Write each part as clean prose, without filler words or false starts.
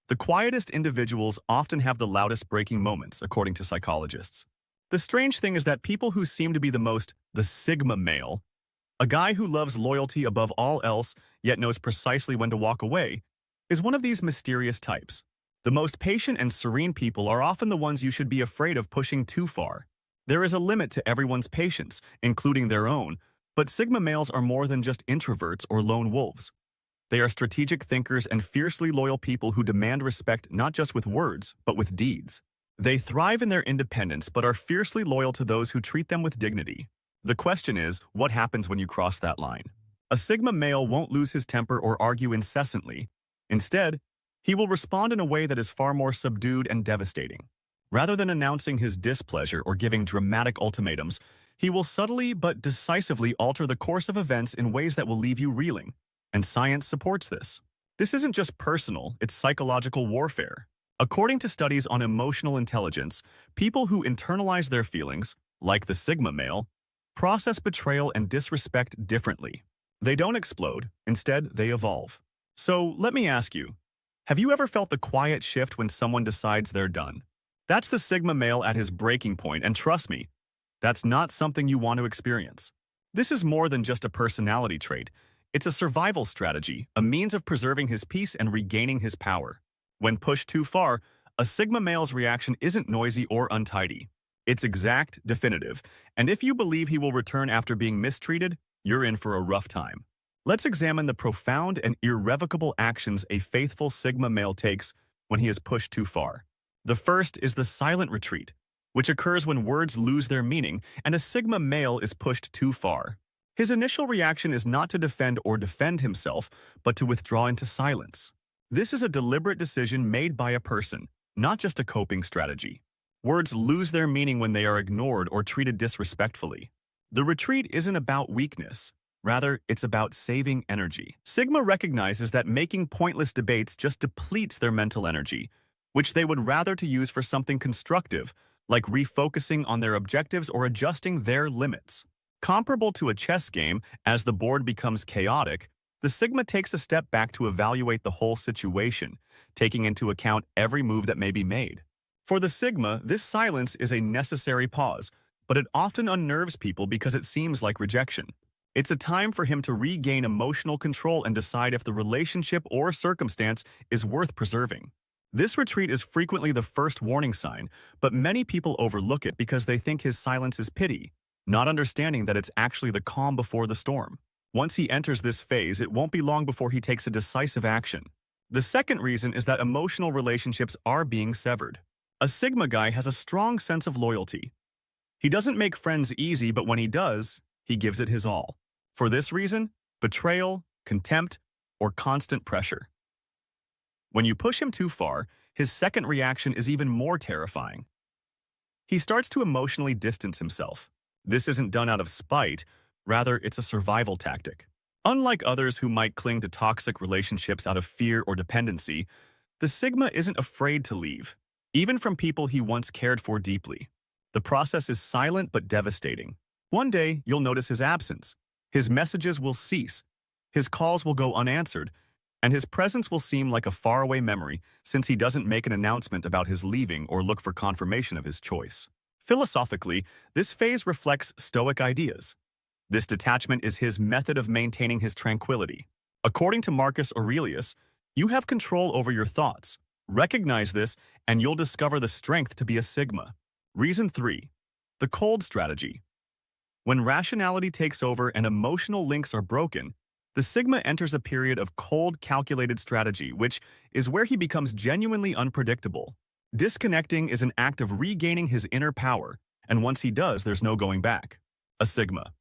The quietest individuals often have the loudest breaking moments, according to psychologists. The strange thing is that people who seem to be the Sigma male, a guy who loves loyalty above all else yet knows precisely when to walk away, is one of these mysterious types. The most patient and serene people are often the ones you should be afraid of pushing too far. There is a limit to everyone's patience, including their own, but Sigma males are more than just introverts or lone wolves. They are strategic thinkers and fiercely loyal people who demand respect not just with words, but with deeds. They thrive in their independence but are fiercely loyal to those who treat them with dignity. The question is, what happens when you cross that line? A Sigma male won't lose his temper or argue incessantly. Instead, he will respond in a way that is far more subdued and devastating. Rather than announcing his displeasure or giving dramatic ultimatums, he will subtly but decisively alter the course of events in ways that will leave you reeling. And science supports this. This isn't just personal, it's psychological warfare. According to studies on emotional intelligence, people who internalize their feelings, like the Sigma male, process betrayal and disrespect differently. They don't explode, instead they evolve. So let me ask you, have you ever felt the quiet shift when someone decides they're done? That's the Sigma male at his breaking point, and trust me, that's not something you want to experience. This is more than just a personality trait. It's a survival strategy, a means of preserving his peace and regaining his power. When pushed too far, a Sigma male's reaction isn't noisy or untidy. It's exact, definitive, and if you believe he will return after being mistreated, you're in for a rough time. Let's examine the profound and irrevocable actions a faithful Sigma male takes when he is pushed too far. The first is the silent retreat, which occurs when words lose their meaning and a Sigma male is pushed too far. His initial reaction is not to defend or defend himself, but to withdraw into silence. This is a deliberate decision made by a person, not just a coping strategy. Words lose their meaning when they are ignored or treated disrespectfully. The retreat isn't about weakness. Rather, it's about saving energy. Sigma recognizes that making pointless debates just depletes their mental energy, which they would rather to use for something constructive, like refocusing on their objectives or adjusting their limits. Comparable to a chess game, as the board becomes chaotic, the Sigma takes a step back to evaluate the whole situation, taking into account every move that may be made. For the Sigma, this silence is a necessary pause, but it often unnerves people because it seems like rejection. It's a time for him to regain emotional control and decide if the relationship or circumstance is worth preserving. This retreat is frequently the first warning sign, but many people overlook it because they think his silence is pity, not understanding that it's actually the calm before the storm. Once he enters this phase, it won't be long before he takes a decisive action. The second reason is that emotional relationships are being severed. A Sigma guy has a strong sense of loyalty. He doesn't make friends easy, but when he does, he gives it his all. For this reason, betrayal, contempt, or constant pressure. When you push him too far, his second reaction is even more terrifying. He starts to emotionally distance himself. This isn't done out of spite, rather it's a survival tactic. Unlike others who might cling to toxic relationships out of fear or dependency, the Sigma isn't afraid to leave, even from people he once cared for deeply. The process is silent but devastating. One day, you'll notice his absence. His messages will cease, his calls will go unanswered, and his presence will seem like a faraway memory since he doesn't make an announcement about his leaving or look for confirmation of his choice. Philosophically, this phase reflects Stoic ideas. This detachment is his method of maintaining his tranquility. According to Marcus Aurelius, you have control over your thoughts. Recognize this, and you'll discover the strength to be a Sigma. Reason 3. The cold strategy. When rationality takes over and emotional links are broken, the Sigma enters a period of cold, calculated strategy, which is where he becomes genuinely unpredictable. Disconnecting is an act of regaining his inner power, and once he does, there's no going back. A Sigma.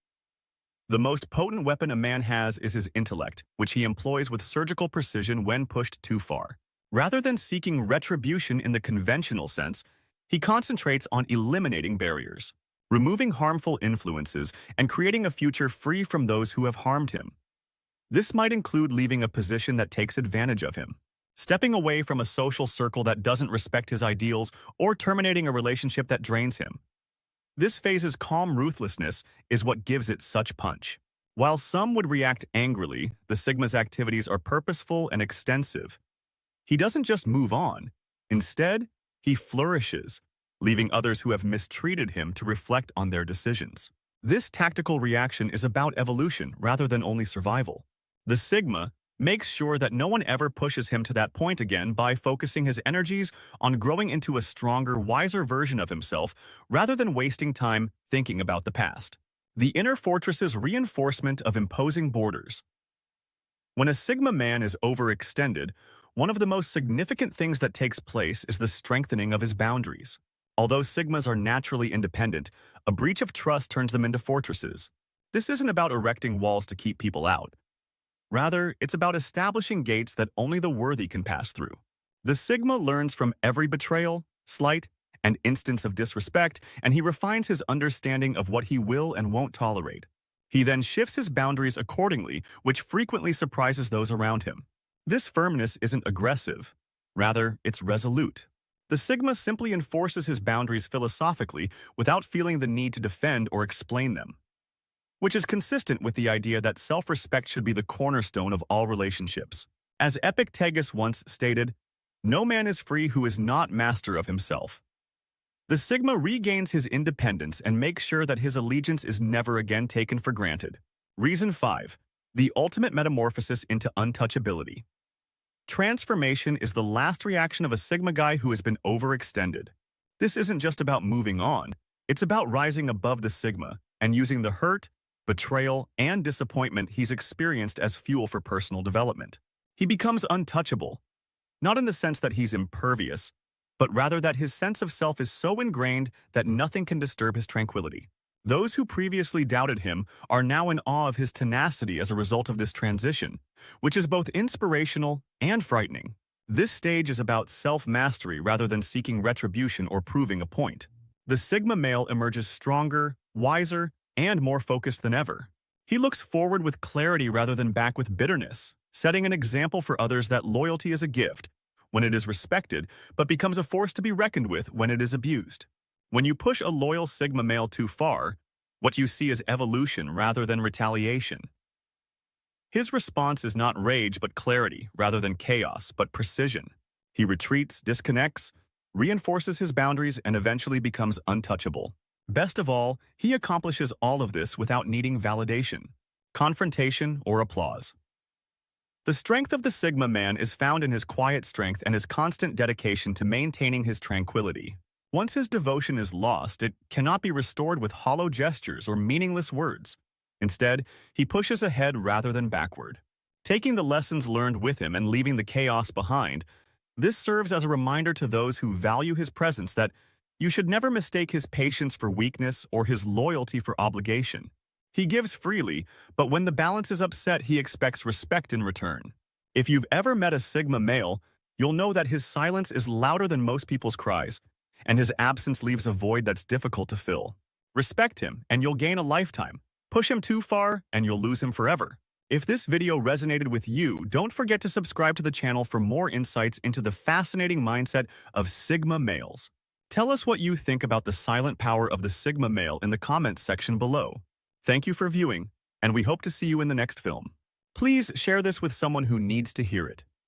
The most potent weapon a man has is his intellect, which he employs with surgical precision when pushed too far. Rather than seeking retribution in the conventional sense, he concentrates on eliminating barriers, removing harmful influences, and creating a future free from those who have harmed him. This might include leaving a position that takes advantage of him, stepping away from a social circle that doesn't respect his ideals, or terminating a relationship that drains him. This phase's calm ruthlessness is what gives it such punch. While some would react angrily, the Sigma's activities are purposeful and extensive. He doesn't just move on. Instead, he flourishes, leaving others who have mistreated him to reflect on their decisions. This tactical reaction is about evolution rather than only survival. The Sigma makes sure that no one ever pushes him to that point again by focusing his energies on growing into a stronger, wiser version of himself rather than wasting time thinking about the past. The inner fortress's reinforcement of imposing borders. When a Sigma man is overextended, one of the most significant things that takes place is the strengthening of his boundaries. Although Sigmas are naturally independent, a breach of trust turns them into fortresses. This isn't about erecting walls to keep people out. Rather, it's about establishing gates that only the worthy can pass through. The Sigma learns from every betrayal, slight, and instance of disrespect, and he refines his understanding of what he will and won't tolerate. He then shifts his boundaries accordingly, which frequently surprises those around him. This firmness isn't aggressive. Rather, it's resolute. The Sigma simply enforces his boundaries philosophically without feeling the need to defend or explain them, which is consistent with the idea that self-respect should be the cornerstone of all relationships. As Epictetus once stated, "No man is free who is not master of himself." The Sigma regains his independence and makes sure that his allegiance is never again taken for granted. Reason 5. The ultimate metamorphosis into untouchability. Transformation is the last reaction of a Sigma guy who has been overextended. This isn't just about moving on. It's about rising above the Sigma and using the hurt, betrayal, and disappointment he's experienced as fuel for personal development. He becomes untouchable, not in the sense that he's impervious, but rather that his sense of self is so ingrained that nothing can disturb his tranquility. Those who previously doubted him are now in awe of his tenacity as a result of this transition, which is both inspirational and frightening. This stage is about self-mastery rather than seeking retribution or proving a point. The Sigma male emerges stronger, wiser, and more focused than ever. He looks forward with clarity rather than back with bitterness, setting an example for others that loyalty is a gift when it is respected, but becomes a force to be reckoned with when it is abused. When you push a loyal Sigma male too far, what you see is evolution rather than retaliation. His response is not rage but clarity rather than chaos but precision. He retreats, disconnects, reinforces his boundaries, and eventually becomes untouchable. Best of all, he accomplishes all of this without needing validation, confrontation, or applause. The strength of the Sigma man is found in his quiet strength and his constant dedication to maintaining his tranquility. Once his devotion is lost, it cannot be restored with hollow gestures or meaningless words. Instead, he pushes ahead rather than backward, taking the lessons learned with him and leaving the chaos behind. This serves as a reminder to those who value his presence that you should never mistake his patience for weakness or his loyalty for obligation. He gives freely, but when the balance is upset, he expects respect in return. If you've ever met a Sigma male, you'll know that his silence is louder than most people's cries, and his absence leaves a void that's difficult to fill. Respect him, and you'll gain a lifetime. Push him too far, and you'll lose him forever. If this video resonated with you, don't forget to subscribe to the channel for more insights into the fascinating mindset of Sigma males. Tell us what you think about the silent power of the Sigma male in the comments section below. Thank you for viewing, and we hope to see you in the next film. Please share this with someone who needs to hear it.